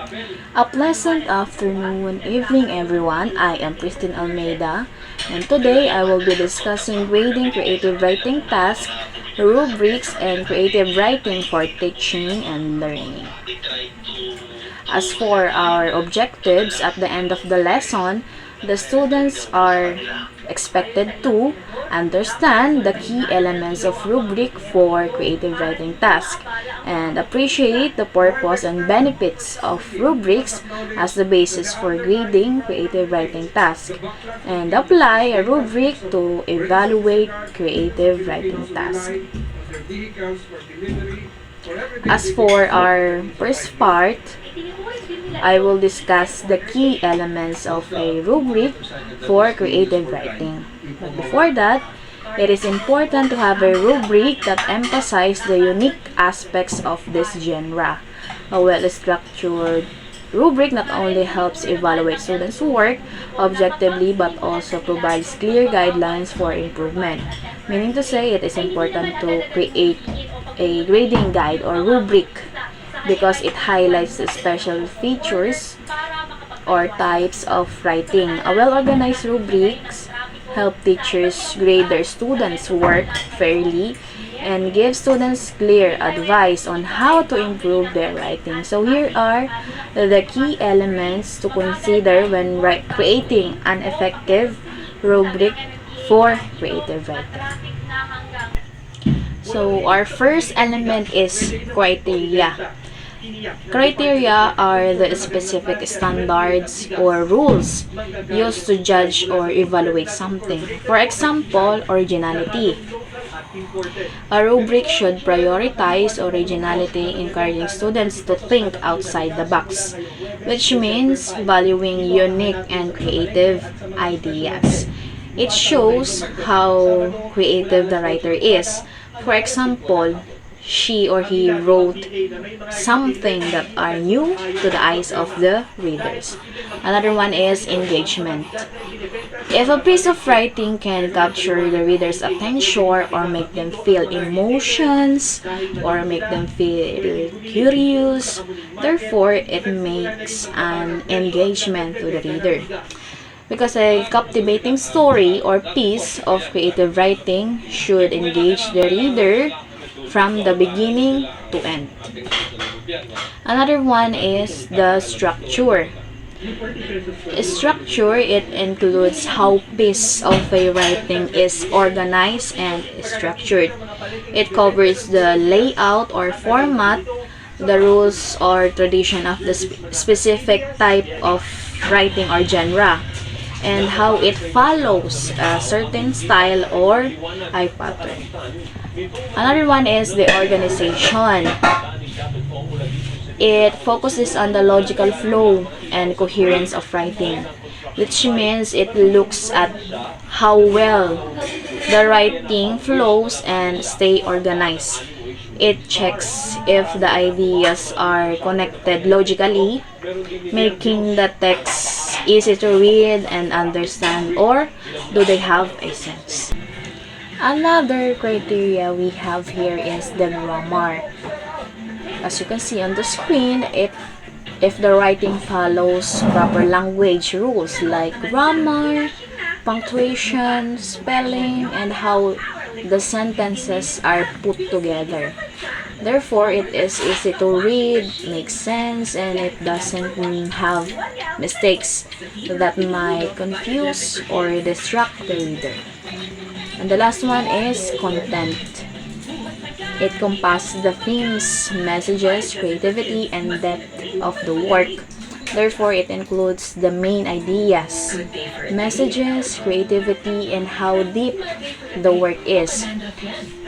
A pleasant afternoon, evening everyone. I am Christine Almeida and today I will be discussing grading creative writing tasks, rubrics, and creative writing for teaching and learning. As for our objectives at the end of the lesson, the students are expected to understand the key elements of rubric for creative writing task and appreciate the purpose and benefits of rubrics as the basis for grading creative writing task and apply a rubric to evaluate creative writing task. As for our first part, I will discuss the key elements of a rubric for creative writing. But before that, it is important to have a rubric that emphasizes the unique aspects of this genre. A well-structured rubric not only helps evaluate students' work objectively but also provides clear guidelines for improvement. Meaning to say, it is important to create a grading guide or rubric because it highlights the special features or types of writing. A well-organized rubrics help teachers grade their students' work fairly and give students clear advice on how to improve their writing. So here are the key elements to consider when creating an effective rubric for creative writing. So our first element is criteria. Criteria are the specific standards or rules used to judge or evaluate something. For example, originality. A rubric should prioritize originality, encouraging students to think outside the box, which means valuing unique and creative ideas. It shows how creative the writer is. For example, she or he wrote something that are new to the eyes of the readers. Another one is engagement. If a piece of writing can capture the reader's attention or make them feel emotions or make them feel curious, therefore it makes an engagement to the reader. Because a captivating story or piece of creative writing should engage the reader from the beginning to end. Another one is the structure. Structure, it includes how piece of a writing is organized and structured. It covers the layout or format, the rules or tradition of the specific type of writing or genre, and how it follows a certain style or a pattern. Another one is the organization. It focuses on the logical flow and coherence of writing, which means it looks at how well the writing flows and stay organized. It checks if the ideas are connected logically, making the text easy to read and understand, or do they have a sense. Another criteria we have here is the grammar. As you can see on the screen, if the writing follows proper language rules like grammar, punctuation, spelling, and how the sentences are put together. Therefore, it is easy to read, makes sense, and it doesn't have mistakes that might confuse or distract the reader. And the last one is content. It encompasses the themes, messages, creativity, and depth of the work. Therefore, it includes the main ideas, messages, creativity, and how deep the work is.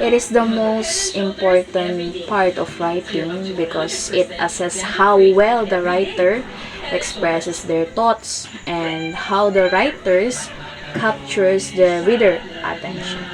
It is the most important part of writing because it assesses how well the writer expresses their thoughts and how the writers captures the reader attention.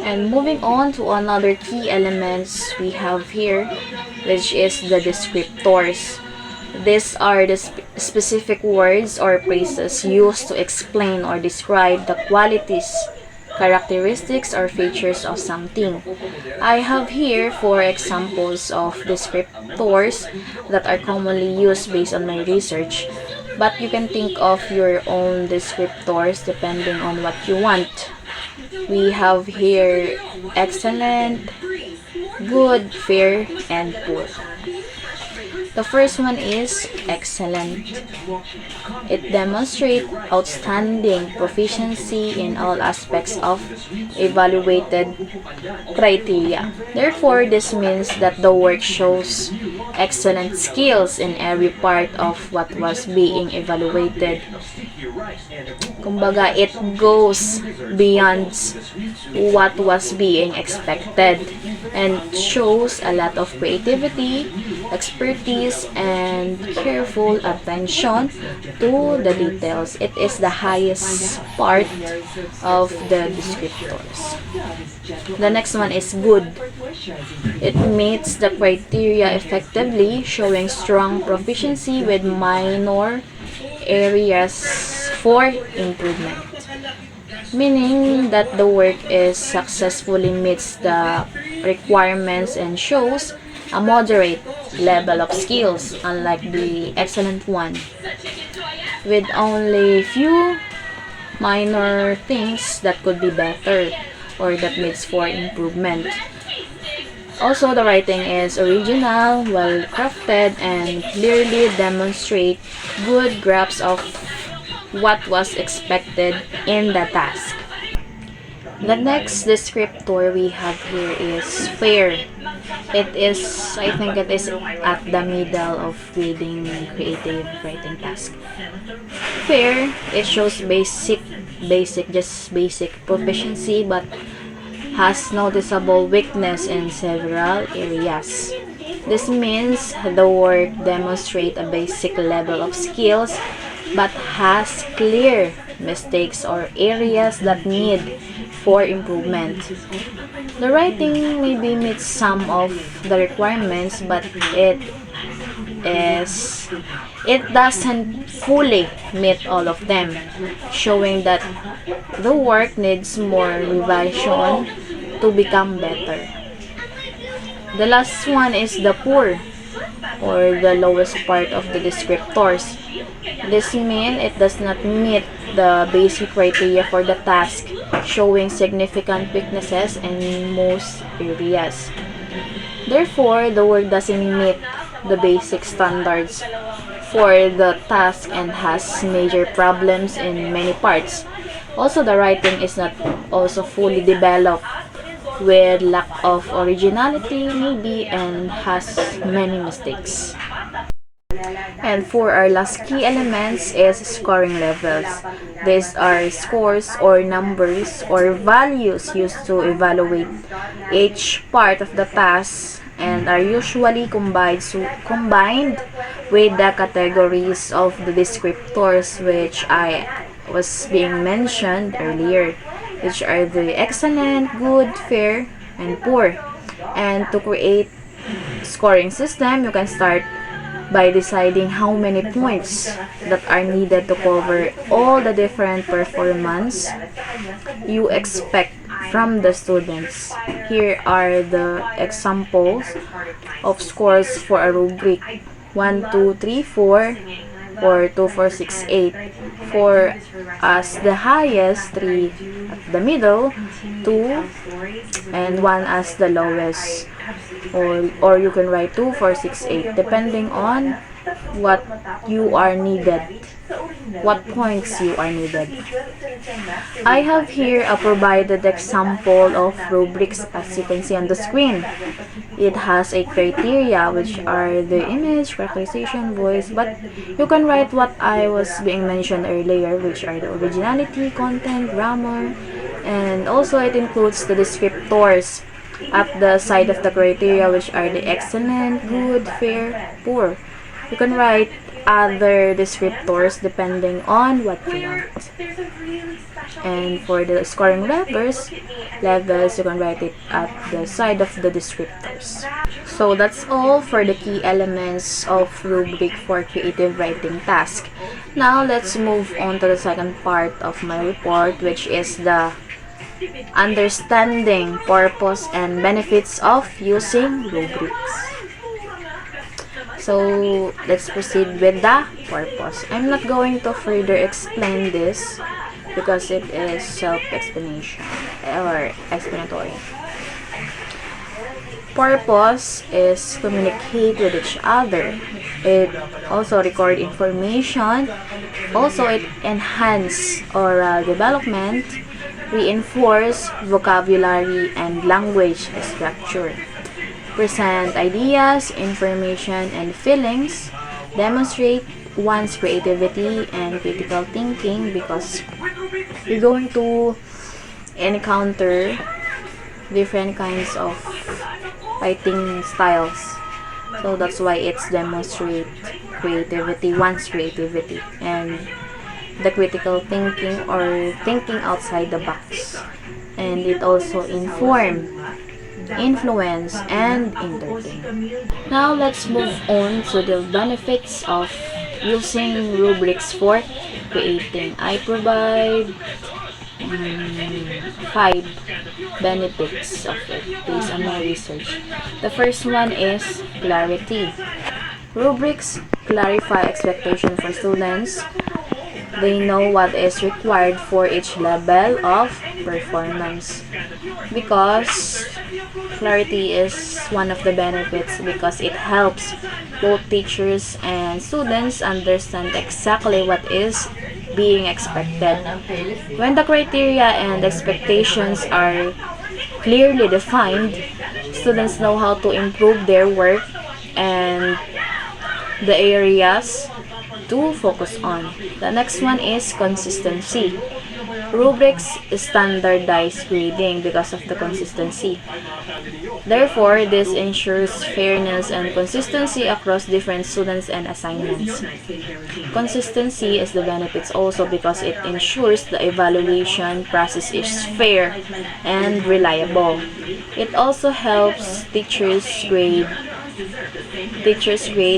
And moving on to another key elements we have here, which is the descriptors. These are the specific words or phrases used to explain or describe the qualities characteristics or features of something. I have here 4 examples of descriptors that are commonly used based on my research, but you can think of your own descriptors depending on what you want. We have here excellent, good, fair, and poor. The first one is excellent. It demonstrates outstanding proficiency in all aspects of evaluated criteria. Therefore, this means that the work shows excellent skills in every part of what was being evaluated. Kumbaga, it goes beyond what was being expected and shows a lot of creativity, expertise, and careful attention to the details. It is the highest part of the descriptors. The next one is good. It meets the criteria effectively, showing strong proficiency with minor areas for improvement, meaning that the work is successfully meets the requirements and shows a moderate level of skills, unlike the excellent one, with only few minor things that could be better or that needs for improvement. Also, the writing is original, well crafted, and clearly demonstrate good grasp of what was expected in the task. The next descriptor we have here is fair. It is, I think it is at the middle of grading creative writing task. Fair, it shows just basic proficiency, but has noticeable weakness in several areas. This means the work demonstrates a basic level of skills but has clear mistakes or areas that need for improvement. The writing maybe meets some of the requirements, but it doesn't fully meet all of them, showing that the work needs more revision to become better. The last one is the poor, or the lowest part of the descriptors. This means it does not meet the basic criteria for the task, showing significant weaknesses in most areas. Therefore, the work doesn't meet the basic standards for the task and has major problems in many parts. Also, the writing is not also fully developed, with lack of originality maybe, and has many mistakes. And for our last key elements is scoring levels. These are scores or numbers or values used to evaluate each part of the task and are usually combined with the categories of the descriptors which I was being mentioned earlier, which are the excellent, good, fair, and poor. And to create scoring system, you can start by deciding how many points that are needed to cover all the different performance you expect from the students. Here are the examples of scores for a rubric: 1, 2, 3, 4, or 2, 4, 6, 8. 4 as the highest, 3 at the middle, 2, and 1 as the lowest. Or you can write 2, 4, 6, 8 depending on what you are needed, what points you are needed. I have here a provided example of rubrics as you can see on the screen. It has a criteria which are the image, characterization, voice, but you can write what I was being mentioned earlier, which are the originality, content, grammar, and also it includes the descriptors at the side of the criteria, which are the excellent, good, fair, poor. You can write other descriptors depending on what you want. And for the scoring levels, you can write it at the side of the descriptors. So that's all for the key elements of rubric for creative writing task. Now let's move on to the second part of my report, which is the understanding purpose and benefits of using rubrics. So, let's proceed with the purpose. I'm not going to further explain this because it is self-explanation or explanatory. Purpose is communicate with each other. It also record information. Also, it enhance oral development, reinforce vocabulary and language structure, present ideas, information, and feelings, demonstrate one's creativity and critical thinking because you're going to encounter different kinds of writing styles. So that's why it's demonstrate creativity, one's creativity, and the critical thinking or thinking outside the box. And it also inform, influence, and entertain. Now let's move on to the benefits of using rubrics for creating. I provide 5 benefits of it based on my research. The first one is clarity. Rubrics clarify expectation for students. They know what is required for each level of performance. Because clarity is one of the benefits because it helps both teachers and students understand exactly what is being expected. When the criteria and expectations are clearly defined, students know how to improve their work and the areas to focus on. The next one is consistency. Rubrics standardize grading because of the consistency. Therefore, this ensures fairness and consistency across different students and assignments. Consistency is the benefits also because it ensures the evaluation process is fair and reliable. It also helps teachers grade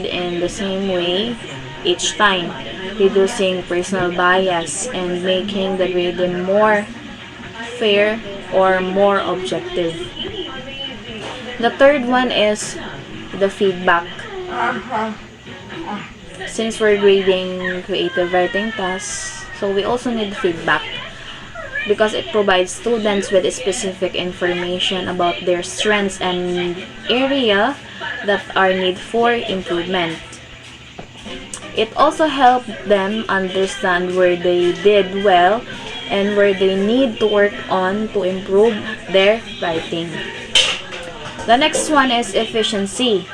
in the same way each time, reducing personal bias and making the grading more fair or more objective. The third one is the feedback. Since we're grading creative writing tasks, so we also need feedback because it provides students with specific information about their strengths and area that are need for improvement. It also helps them understand where they did well and where they need to work on to improve their writing. The next one is efficiency.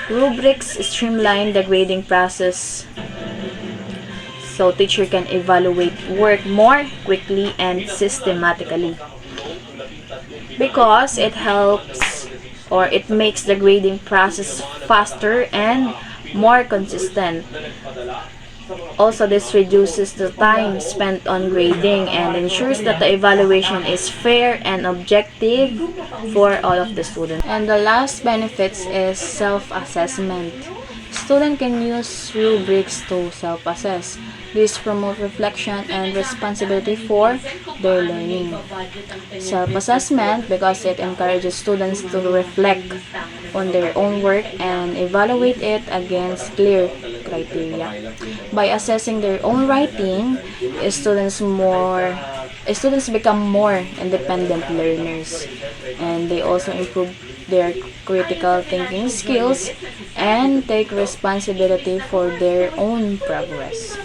Rubrics streamline the grading process so teacher can evaluate work more quickly and systematically. Because it helps or it makes the grading process faster and more consistent. Also, this reduces the time spent on grading and ensures that the evaluation is fair and objective for all of the students. And the last benefits is self-assessment. Students can use rubrics to self-assess. This promotes reflection and responsibility for their learning. Self-assessment because it encourages students to reflect on their own work and evaluate it against clear criteria. By assessing their own writing, students become more independent learners, and they also improve their critical thinking skills and take responsibility for their own progress.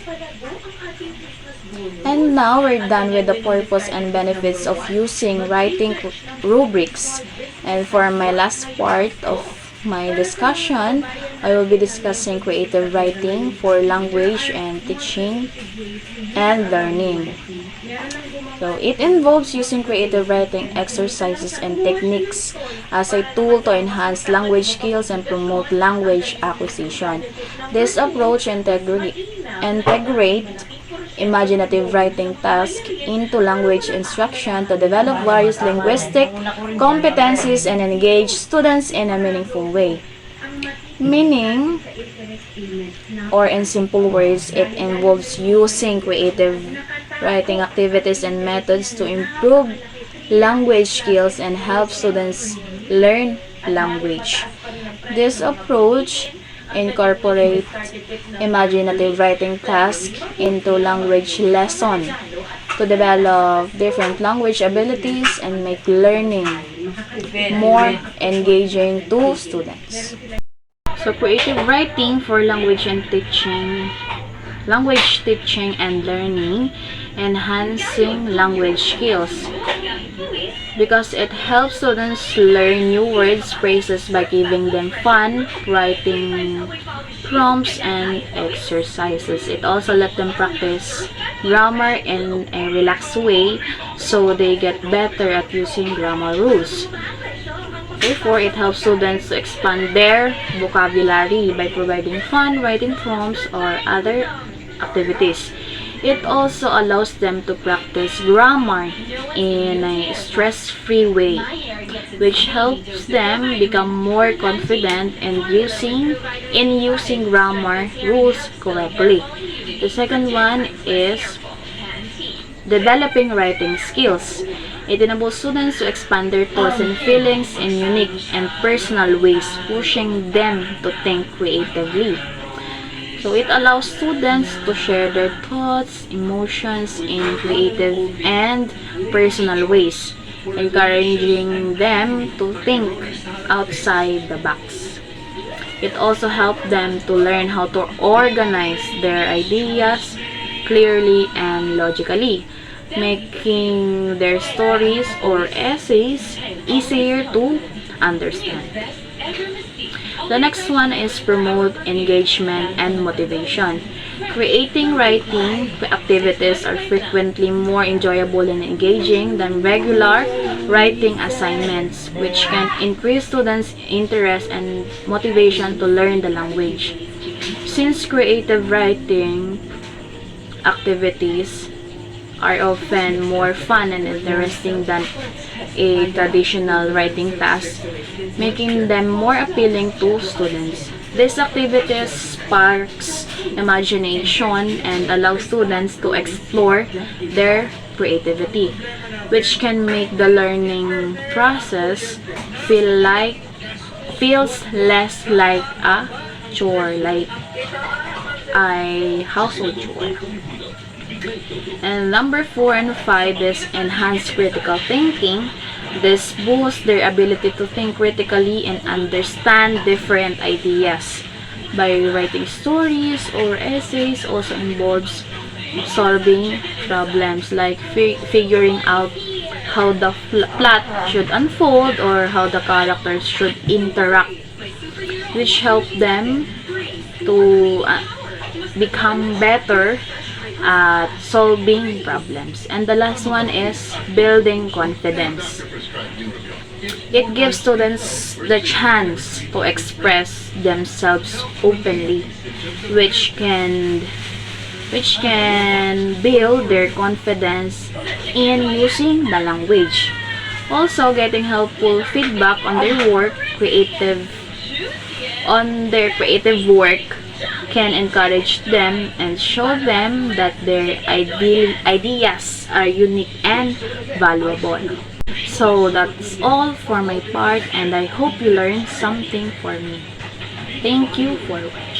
And now we're done with the purpose and benefits of using writing rubrics. And for my last part of my discussion, I will be discussing creative writing for language and teaching and learning. So it involves using creative writing exercises and techniques as a tool to enhance language skills and promote language acquisition. This approach integrate imaginative writing tasks into language instruction to develop various linguistic competencies and engage students in a meaningful way. Meaning, or in simple words, it involves using creative writing activities and methods to improve language skills and help students learn language. This approach incorporates imaginative writing tasks into language lesson to develop different language abilities and make learning more engaging to students. So creative writing for language teaching and learning, enhancing language skills because it helps students learn new words, phrases by giving them fun, writing prompts and exercises. It also let them practice grammar in a relaxed way so they get better at using grammar rules. Therefore, it helps students to expand their vocabulary by providing fun writing prompts or other activities. It also allows them to practice grammar in a stress-free way, which helps them become more confident in using grammar rules correctly. The second one is developing writing skills. It enables students to expand their thoughts and feelings in unique and personal ways, pushing them to think creatively. So it allows students to share their thoughts, emotions in creative and personal ways, encouraging them to think outside the box. It also helps them to learn how to organize their ideas clearly and logically, making their stories or essays easier to understand. The next one is promote engagement and motivation. Creating writing activities are frequently more enjoyable and engaging than regular writing assignments, which can increase students' interest and motivation to learn the language. Since creative writing activities are often more fun and interesting than a traditional writing task, making them more appealing to students. This activity sparks imagination and allows students to explore their creativity, which can make the learning process feels less like a chore, like a household chore. And number 4 and 5 is enhanced critical thinking. This boosts their ability to think critically and understand different ideas. By writing stories or essays also involves solving problems like figuring out how the plot should unfold or how the characters should interact, which help them to become better at solving problems. And the last one is building confidence. It gives students the chance to express themselves openly, which can build their confidence in using the language. Also, getting helpful feedback on their creative work can encourage them and show them that their ideas are unique and valuable. So that's all for my part, and I hope you learned something for me. Thank you for watching.